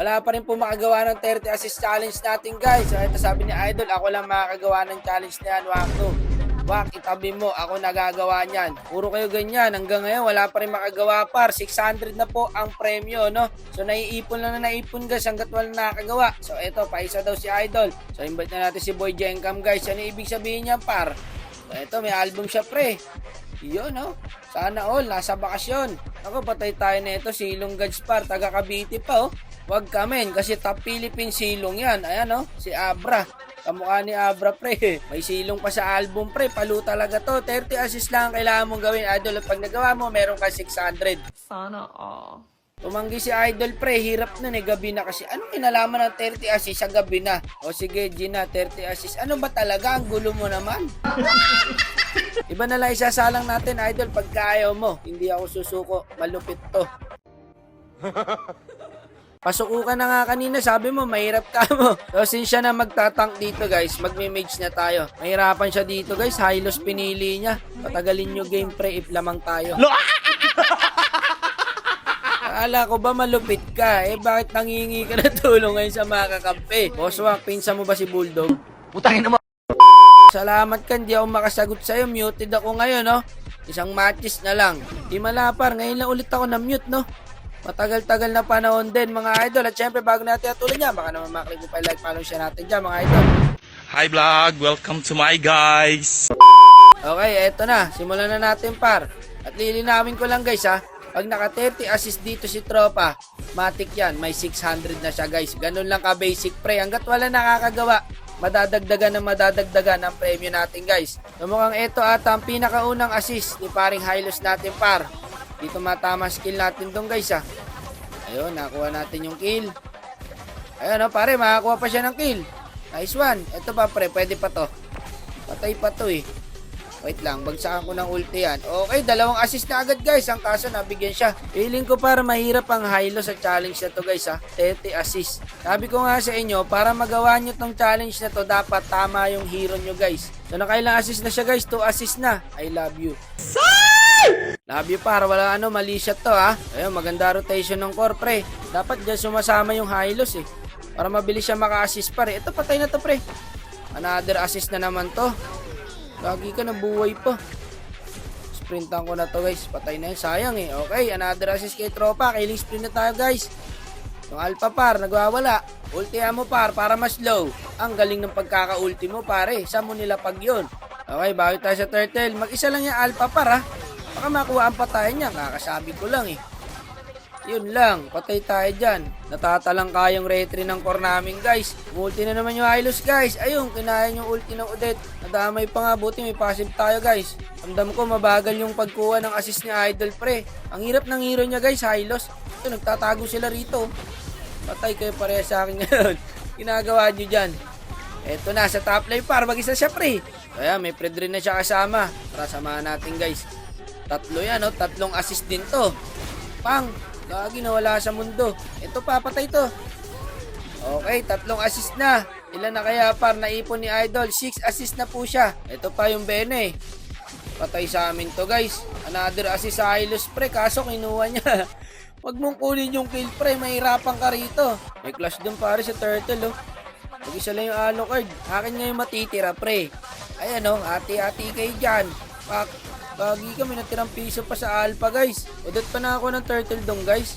Wala pa rin po makagawa ng 30 assist challenge natin guys. So ito sabi ni Idol, ako lang makakagawa ng challenge na yan, Wakto. Wak, itabi mo, ako nagagawa niyan. Puro kayo ganyan, hanggang ngayon wala pa rin makagawa par. 600 na po ang premyo, no? So naiipon lang na naipon guys hanggat wala nakagawa. So ito, paisa daw si Idol. So invite na natin si Boy Jenkam guys. Ano ibig sabihin niyan par? So ito, may album siya pre. Yun, no? Sana all, nasa bakasyon. Ako, patay tayo na ito, Silong Gads par, taga Cavite pa, oh. Wag kamen, kasi top Philippine silong yan. Ayan, oh, si Abra. Kamukha ni Abra, pre. May silong pa sa album, pre. Palo talaga to. 30 assist lang ang kailangan mong gawin, Idol. At pag nagawa mo, meron ka 600. Sana all. Tumanggi si Idol, pre. Hirap nun eh. Gabi na kasi. Anong kinalaman ng 30 assist sa gabi na? O sige, Gina, 30 assist. Ano ba talaga? Ang gulo mo naman. Iba na lang isasalang natin, Idol, pagka ayaw mo. Hindi ako susuko. Malupit to. Pasuko ka na nga kanina, sabi mo, mahirap ka mo. So, since siya na magtatank dito, guys, magme-mage na tayo. Mahirapan siya dito, guys. Hylos pinili niya. Patagalin nyo game, pre, if lamang tayo. Akala ko ba malupit ka? Eh, bakit nangingi ka na tulong ngayon sa mga kakampi? Boss Wak, pinsa mo ba si Bulldog? Putangin naman. Salamat ka, hindi ako makasagot sa'yo. Muted ako ngayon, no? Isang matches na lang. Di malapar, ngayon lang ulit ako na-mute, no? Matagal-tagal na panahon din, mga idol. At syempre, bago natin atuloy niya, baka naman maklik mo pa like, follow siya natin dyan, mga idol. Hi vlog, welcome to my guys. Okay, eto na. Simulan na natin, par. At lilinawin ko lang, guys, ha. Pag naka 30 assist dito si Tropa, matik yan. May 600 na siya, guys. Ganun lang ka-basic, pre. Hanggat wala nakakagawa, madadagdagan ang premyo natin, guys. So, mukhang ito ata ang pinakaunang assist ni paring Hylos natin, par. Dito matama skill natin dong, guys, ha. Ayun, nakuha natin yung kill. Ayun, oh, pare, makakuha pa siya ng kill. Nice one. Ito pa, pre, pwede pa to. Patay pa to, eh. Wait lang, bagsakan ko ng ulti yan. Okay, 2 assist na agad, guys. Ang kaso, nabigyan siya. Feeling ko para mahirap ang Hylos sa challenge na to, guys, ha. 30 assist. Sabi ko nga sa inyo, para magawa nyo tong challenge na to, dapat tama yung hero nyo, guys. So, nakailang assist na siya, guys. 2 assist na. I love you. Love you, para wala mali shot to, ha. Ayun, maganda rotation ng core, pre. Dapat dyan sumasama yung Hylos, eh. Para mabilis siya maka-assist, pare. Ito, patay na to, pre. Another assist na naman to. Lagi ka, nabuhay pa. Sprintan ko na to, guys. Patay na yun. Sayang, eh. Okay, another assist kay Tropa. Killing sprint na tayo, guys. Yung Alpha, par, nagwawala. Ultihan mo, par, para mas low. Ang galing ng pagkaka-ulti mo, pare. Saan mo nilapag yun? Okay, bago tayo sa turtle. Mag-isa lang yung Alpha, par, ha. Baka makuha ang patayan niya. Kakasabi ko lang, eh. Yun lang. Patay tayo dyan. Natatalang kayong retry ng core namin, guys. Ulti na naman yung Hylos, guys. Ayun, kinayan yung ulti ng Odette. Nadamay pa nga. Buti may passive tayo, guys. Ramdam ko mabagal yung pagkuha ng assist ni Idol, pre. Ang hirap ng hero niya, guys, Hylos. Ito, nagtatago sila rito. Patay kayo pareha sa akin ngayon. Ginagawa nyo dyan. Eto na, sa top lane, par. Mag-isa siya, pre. Kaya may Fred rin na siya kasama. Para samahan natin, guys. 3 yan, 3 assist din to. Pang, lagi nawala sa mundo. Ito, papatay to. Okay, 3 assist na. Ilan na kaya, par, naipon ni Idol? 6 assist na po siya. Ito pa yung Bene. Patay sa amin to, guys. Another assist sa Hylos, pre. Kaso kinuha niya. Wag mong kunin yung kill, pre. Mahirapan ka rito. May clash dun, pare, sa turtle, oh. Mag-isa lang yung Alucard. Akin nga yung matitira, pre. Ayan, oh. Hati-hati kayo dyan. Pak. Bagi ka, may natirang piso pa sa Alpha, guys. Udot pa na ako ng turtle dong, guys.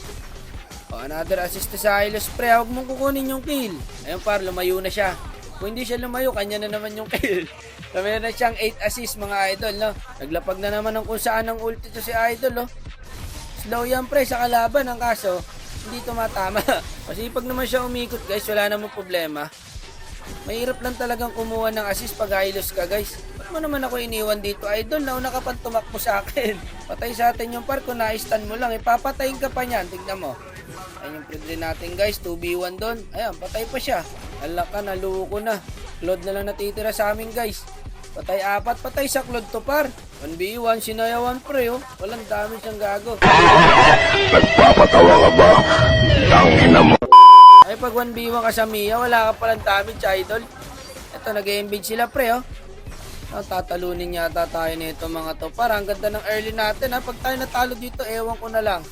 O, another assist sa Hylos, pre. Huwag mong kukunin yung kill. Ayun, par, lumayo na siya. Kung hindi siya lumayo, kanya na naman yung kill. Kami na siyang 8 assist, mga idol, no? Naglapag na naman ng kung saan ng ulti to si Idol, no? Slow yan, pre, sa kalaban. Ang kaso, hindi tumatama. Kasi pag naman siya umikot, guys, wala namang problema. Mahirap lang talagang kumuha ng assist pag Hylos ka, guys. Ba't mo naman ako iniwan dito, Idol? Nauna ka pang tumakbo sa akin. Patay sa atin yung par, kung na-stun mo lang, ipapatayin ka pa niyan. Tignan mo. Ayun yung pwede natin, guys. 2v1 doon. Ayan, patay pa siya. Hala ka, naluko na. Claude na lang natitira sa amin, guys. Patay 4, patay sa Claude to, par. 1v1, sinayawan, pre, oh. Walang damage ang gago. Nagpapatawa ka ba? Tangina mo. Ay, pag 1v1 ka sa Mia, wala ka palang damage, Idol. Ito, nag-embed sila, pre, oh. Tatalunin yata tayo nito, mga to. Parang ganda ng early natin, ha. Pag tayo natalo dito, ewan ko na lang.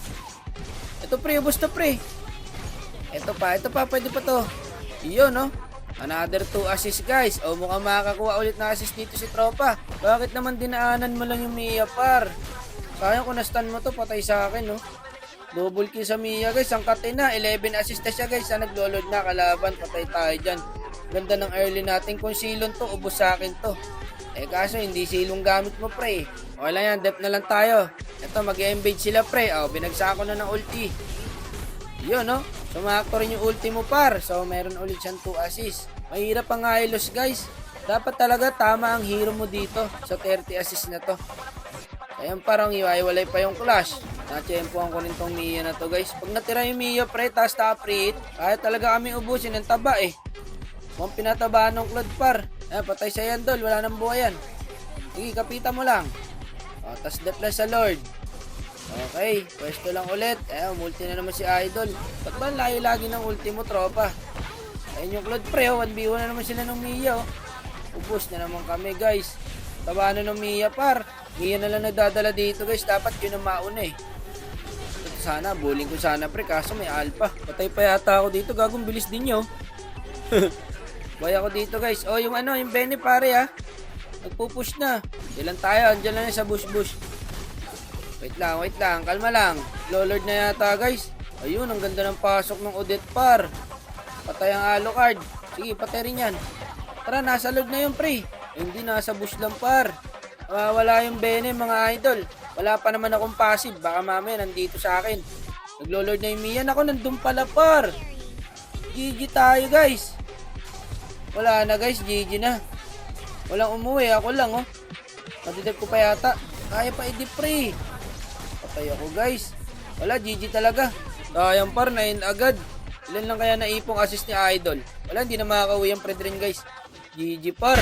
Ito, pre, ubos to, pre. Ito pa, pwede pa to. Iyon, no? Another 2 assist, guys. O, mukhang makakakuha ulit na assist dito si Tropa. Bakit naman dinaanan mo lang yung Mia, par? Sayang kung na-stun mo to, patay sa akin, no? Double kill sa Mia, guys. Ang kate na. 11 assist na siya, guys. Naglolod na kalaban. Patay tayo dyan. Ganda ng early natin. Kung silon to, ubos sa akin to. Kaso hindi silong gamit mo, pre. Okay lang yan. Dep na lang tayo. Ito, mag-embed sila, pre. O, binagsa ko na ng ulti. Yun, no? Sumakto rin yung ulti mo, par. So, meron ulit siyang 2 assist. Mahirap ang Hylos, guys. Dapat talaga tama ang hero mo dito sa 30 assist na to. Ayan, parang iwaiwalay pa yung clash. Na-champuan ko rin tong Mia na to, guys. Pag natira yung Mia, pre, taas top rate, kaya talaga kami ubusin ng taba, eh. Mukhang pinatabaan ng Claude, par. Ayan, patay sa yan, dol. Wala nang buhay yan. Sige, kapitan mo lang. O, tas dep lang sa Lord. Okay, pwesto lang ulit. Multi na naman si Idol. Ba't ba layo lagi ng ulti mo, Tropa? Ayun yung Claude, pre, 1v1 na naman sila ng Mia, oh. Ubus na naman kami, guys. Taba na ng Mia, par. Mia na lang nagdadala dito, guys. Dapat yun ang mauna, eh. Ito sana, bullying ko sana, pre, kaso may alpha. Patay pa yata ako dito, gagong bilis din nyo. Boy ako dito, guys. Oh, yung yung Benny, pare, ah. Nagpupush na. Ilan tayo, andyan lang sa bush. Wait lang, kalma lang. Lolord na yata, guys. Ayun, ang ganda ng pasok ng Odette, par. Patay ang Alucard. Sige, patay rin yan. Tara, nasa lord na yun, pre. Hindi, nasa bush lang, par. Wala yung Bene, mga idol. Wala pa naman akong passive. Baka mamaya nandito sa akin. Naglo-lord na yung Mia. Ako, nandun pala, par. GG tayo, guys. Wala na, guys. GG na. Walang umuwi. Ako lang, oh. Madidep ko pa yata. Kaya pa i-dip, pre. Patay ako, guys. Wala, GG talaga. Sayang, par. 9 agad. Ilan lang kaya naipong assist ni Idol? Wala, hindi na makakauwi ang Fred rin, guys. GG, par.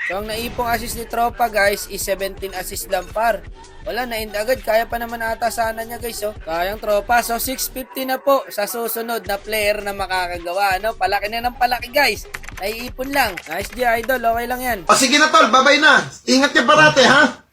So, ang naipong assist ni Tropa, guys, is 17 assist lang, par. Wala, na-end agad. Kaya pa naman ata sana niya, guys, oh. Kayang Tropa. So, 650 na po sa susunod na player na makakagawa, ano? Palaki na ng palaki, guys. Naiipon lang. Nice, G, Idol. Okay lang yan. O sige na tol, babay na. Ingat ka parate ha.